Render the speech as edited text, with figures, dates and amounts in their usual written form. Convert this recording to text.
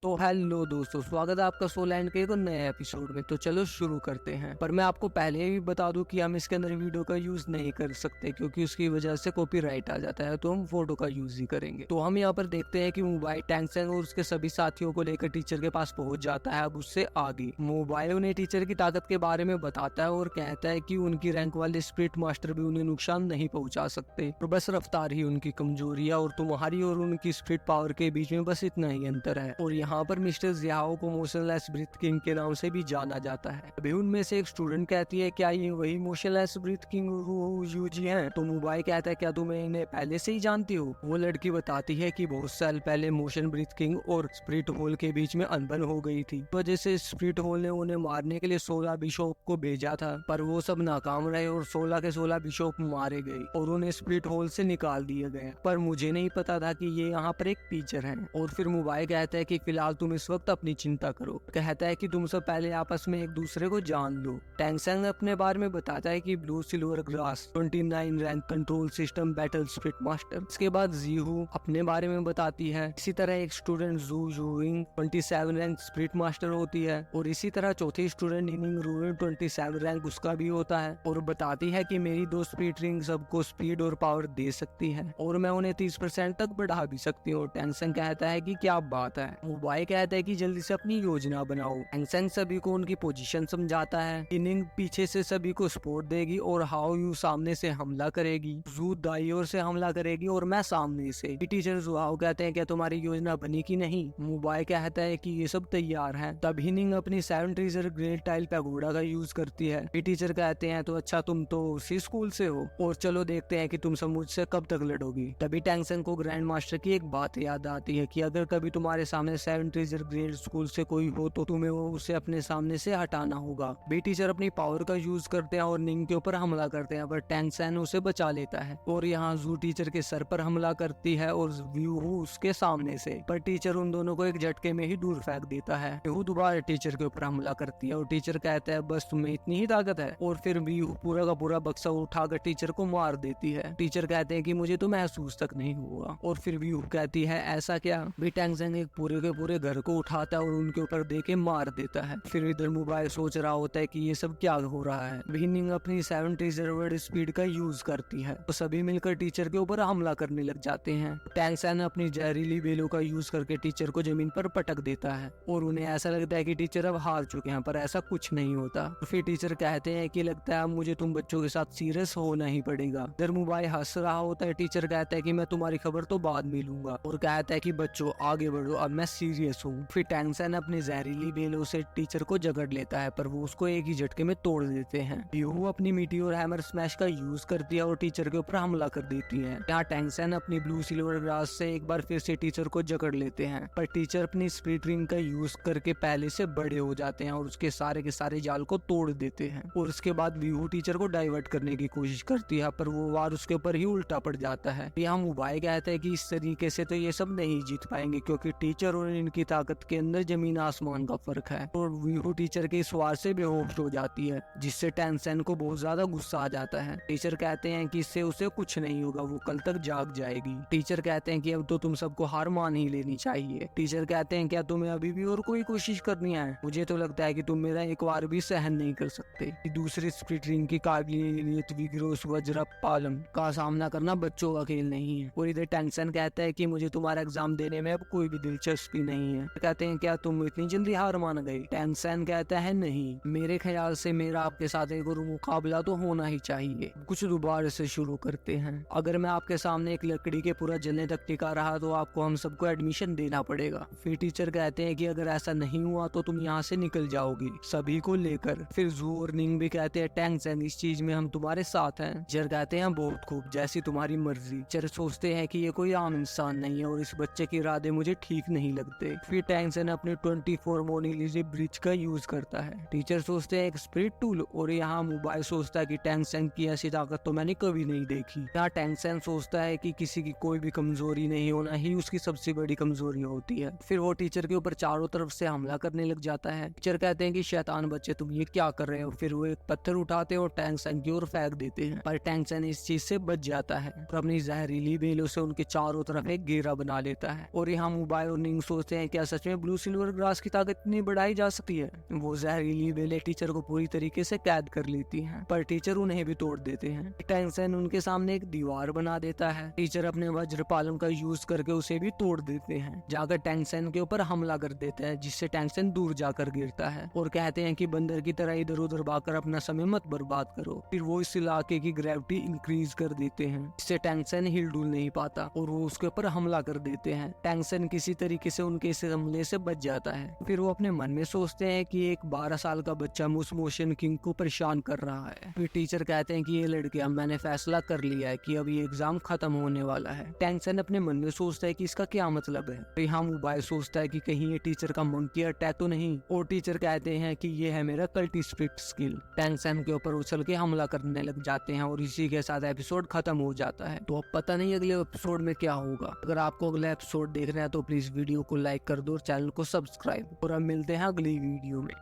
तो हेलो दोस्तों, स्वागत है आपका सोलैंड के एक नए एपिसोड में। तो चलो शुरू करते हैं। पर मैं आपको पहले ही बता दूं कि हम इसके अंदर वीडियो का यूज नहीं कर सकते क्योंकि उसकी वजह से कॉपीराइट आ जाता है, तो हम फोटो का यूज ही करेंगे। तो हम यहाँ पर देखते हैं कि मोबाइल टैंक्सन और उसके सभी साथियों को लेकर टीचर के पास पहुंच जाता है। अब उससे आगे मोबाइल उन्हें टीचर की ताकत के बारे में बताता है और कहता है कि उनकी रैंक वाले स्प्रिट मास्टर भी उन्हें नुकसान नहीं पहुंचा सकते, और बस रफ्तार ही उनकी कमजोरी है और तुम्हारी और उनकी स्प्रिट पावर के बीच में बस इतना ही अंतर है। और यहाँ पर मिस्टर जियाओ को मोशनलेस ब्रीथ किंग के नाम से भी जाना जाता है। अभी उनमें से एक स्टूडेंट कहती है, क्या ये वही मोशनलेस ब्रीथ किंग यूजी हैं? तो मोबाइल कहता है, क्या तुम इन्हें पहले से ही जानती हो? वो लड़की बताती है कि बहुत साल पहले मोशन ब्रीथ किंग और स्प्रिट होल के बीच में अनबन हो गई थी। वजह से स्प्रिट होल ने उन्हें मारने के लिए 16 बिशप को भेजा था, पर वो सब नाकाम रहे और 16 के 16 बिशप मारे गए और उन्हें स्प्रिट होल से निकाल दिया गया। पर मुझे नहीं पता था कि ये यहाँ पर एक टीचर है। और फिर मोबाइल कहता है कि फिलहाल तुम इस वक्त अपनी चिंता करो। कहता है कि तुम सब पहले आपस में एक दूसरे को जान लो। टैंगसेंग अपने बारे में बताता है कि blue silver grass 29 rank control system battle spirit master. इसके बाद जीहू अपने बारे में बताती है। इसी तरह एक स्टूडेंट जू जूइंग 27 रैंक स्प्रिट मास्टर होती है, और इसी तरह चौथी स्टूडेंट हिनिंग रूइन 27 रैंक उसका भी होता है, और बताती है कि मेरी दो स्प्रिट रिंग सबको स्पीड और पावर दे सकती है और मैं उन्हें 30% तक बढ़ा भी सकती हूँ। टैंगसेंग कहता है कि क्या बात है। मोबाइल कहता है कि जल्दी से अपनी योजना बनाओ। टैंगसेंग सभी को उनकी पोजीशन समझाता है। हिनिंग पीछे से सभी को सपोर्ट देगी और हाओ यू सामने से हमला करेगी, जू दाई ओर से हमला करेगी और मैं सामने से। टीचर जुआओ कहते हैं, क्या तुम्हारी योजना बनी की नहीं? मोबाइल कहता है कि ये सब तैयार है। तब हिनिंग अपनी 7 ट्रेजर ग्रेट टाइल पैगोडा का यूज करती है। टीचर कहते हैं, तो अच्छा तुम तो उसी स्कूल से हो, और चलो देखते हैं कि तुम सब मुझसे कब तक लड़ोगी। तभी टैंगसेंग को ग्रैंड मास्टर की एक बात याद आती है कि अगर कभी तुम्हारे सामने 7 ट्रेजर ग्रेड स्कूल से कोई हो तो तुम्हें वो उसे अपने सामने से हटाना होगा। बी टीचर अपनी पावर का यूज करते हैं और निंग के ऊपर हमला करते हैं, पर टैंगसेंग उसे बचा लेता है। और यहाँ जू टीचर के सर पर हमला करती है और व्यू उसके सामने से, पर टीचर उन दोनों को एक झटके में ही दूर फेंक देता है। व्यू दोबारा टीचर के ऊपर हमला करती है और टीचर कहता है, बस तुम्हें इतनी ही ताकत है? और फिर व्यू पूरा का पूरा बक्सा उठाकर टीचर को मार देती है। टीचर कहते हैं कि मुझे तो महसूस तक नहीं हुआ। और फिर व्यू कहती है, ऐसा क्या? भी टैंगसेंग एक पूरे के पूरे घर को उठाता है और उनके ऊपर दे के मार देता है। फिर इधर मोबाइल सोच रहा होता है कि ये सब क्या हो रहा है। हिनिंग अपनी 7 ट्रेजर वर्ड स्पीड का यूज करती है तो सभी मिलकर टीचर के ऊपर हमला करने लग जाते हैं। टैंगसेंग अपनी जहरीली बेलों का यूज करके टीचर को जमीन पर पटक देता है और उन्हें ऐसा लगता है कि टीचर अब हार चुके हैं, पर ऐसा कुछ नहीं होता। फिर टीचर कहते हैं कि लगता है मुझे तुम बच्चों के साथ सीरियस होना ही पड़ेगा। इधर मोबाइल हंस रहा होता है। टीचर कहता है कि मैं तुम्हारी खबर तो बाद में लूंगा, और कहता है कि बच्चों आगे बढ़ो, अब मैं सीरियस हूँ। फिर टैंगसेंग अपनी जहरीली बेलों से टीचर को जकड़ लेता है, पर वो उसको एक ही झटके में तोड़ देते हैं। यू अपनी मीटियोर हैमर स्मैश का यूज करती है और टीचर के ऊपर हमला कर देती है। यहाँ टैंगसेंग अपनी ब्लू सिल्वर ग्रास से एक बार फिर से टीचर को जकड़ लेते हैं, पर टीचर अपनी स्प्रिट रिंग का यूज करके पहले से बड़े हो जाते हैं और उसके सारे के सारे जाल को तोड़ देते हैं। और उसके बाद व्यू टीचर को डाइवर्ट करने की कोशिश करती है, पर वो वार उसके ऊपर ही उल्टा पड़ जाता है। यहाँ मोबाइल कहता है कि इस तरीके से तो ये सब नहीं जीत पाएंगे क्योंकि टीचर और इनकी ताकत के अंदर जमीन आसमान का फर्क है। और व्यू टीचर के इस वार से बेहोश हो जाती है, जिससे टैंगसेंग को बहुत ज्यादा गुस्सा आ जाता है। टीचर कहते हैं कि इससे उसे कुछ नहीं होगा, वो कल तक जाग जाएगी। टीचर कहते हैं कि अब तो तुम सबको हार मान ही लेनी चाहिए। टीचर कहते हैं, क्या तुम्हें अभी भी और कोई कोशिश करनी है? मुझे तो लगता है कि तुम मेरा एक बार भी सहन नहीं कर सकते। दूसरी स्प्लिट रिंग की काबिलियत विग्रोस वज्र पालम का सामना करना बच्चों का खेल नहीं है। और इधर टैंगसेंग कहता है कि मुझे तुम्हारा एग्जाम देने में अब कोई भी दिलचस्पी नहीं है। कहते हैं, क्या तुम इतनी जल्दी हार मान गई? टैंगसेंग कहता है, नहीं, मेरे ख्याल से मेरा आपके साथ एक और मुकाबला तो होना ही चाहिए। कुछ दोबारा से शुरू करते हैं। अगर मैं आपके सामने एक लकड़ी के पूरा जलने तक टिका रहा तो आपको हम सबको एडमिशन देना पड़ेगा। फिर टीचर कहते हैं कि अगर ऐसा नहीं हुआ तो तुम यहाँ से निकल जाओगी, सभी को लेकर। फिर जू और निंग भी कहते हैं, टैंगसेंग इस चीज में हम तुम्हारे साथ हैं। जर कहते हैं, बहुत खूब, जैसी तुम्हारी मर्जी। चर सोचते हैं कि ये कोई आम इंसान नहीं है और इस बच्चे के इरादे मुझे ठीक नहीं लगते। फिर टैंगसेंग अपने 24 मोनीलिजी ब्रिज का यूज करता है। टीचर सोचते हैं एक स्पिरिट टूल, और यहाँ मोबाइल सोचता है कि टैंगसेंग की ऐसी ताकत तो मैंने कभी नहीं देखी। यहाँ टैंगसेंग सोचता है कि किसी की कोई भी कमजोरी नहीं होना ही उसकी सबसे बड़ी कमजोरी होती है। फिर वो टीचर के ऊपर चारों तरफ से हमला करने लग जाता है। टीचर कहते हैं कि शैतान बच्चे तुम ये क्या कर रहे हो? फिर वो एक पत्थर उठाते हैं और टैंगसेंग की ओर फेंक देते हैं, पर टैंगसेंग इस चीज से बच जाता है और अपनी जहरीली बेलों से उनके चारों तरफ एक घेरा बना लेता है। और यहाँ मोबाइल और निंग सोचते सोचते हैं क्या सच में ब्लू सिल्वर ग्रास की ताकत इतनी बढ़ाई जा सकती है। वो जहरीली बेलें टीचर को पूरी तरीके से कैद कर लेती हैं, पर टीचर उन्हें भी तोड़ देते हैं। टैंगसेन उनके सामने एक दीवार बना देता है। टीचर अपने वज्रपालम का यूज करके उसे भी तोड़ देते हैं, जाकर टैंगसेन के ऊपर हमला कर देते हैं, जिससे टैंगसेन दूर जाकर गिरता है और कहते हैं कि बंदर की तरह इधर उधर भागकर अपना समय मत बर्बाद करो। फिर वो इस इलाके की ग्रेविटी इंक्रीज कर देते हैं, जिससे टैंगसेन हिल डुल नहीं पाता और वो उसके ऊपर हमला कर देते हैं। टैंगसेन किसी तरीके से उनके इस हमले से बच जाता है। फिर वो अपने मन में सोचते हैं कि एक 12 साल का बच्चा मुस मोशन किंग को परेशान कर रहा है। फिर टीचर कहते हैं कि ये लड़के, अब मैंने फैसला कर लिया है कि अब ये एग्जाम खत्म होने वाला है। टैंगसेन अपने मन में सोचता है कि इसका क्या मतलब है। फिर हाँ मोबाइल सोचता है कि कहीं ये टीचर का मंकी अटैक तो नहीं, और टीचर कहते हैं कि ये है मेरा कल्टिस्टिक स्किल। टैंगसेन के ऊपर उछल के हमला करने लग जाते हैं और इसी के साथ एपिसोड खत्म हो जाता है। तो अब पता नहीं अगले एपिसोड में क्या होगा। अगर आपको अगला एपिसोड देखना है तो प्लीज वीडियो को लाइक कर दो और चैनल को सब्सक्राइब, और अब मिलते हैं अगली वीडियो में।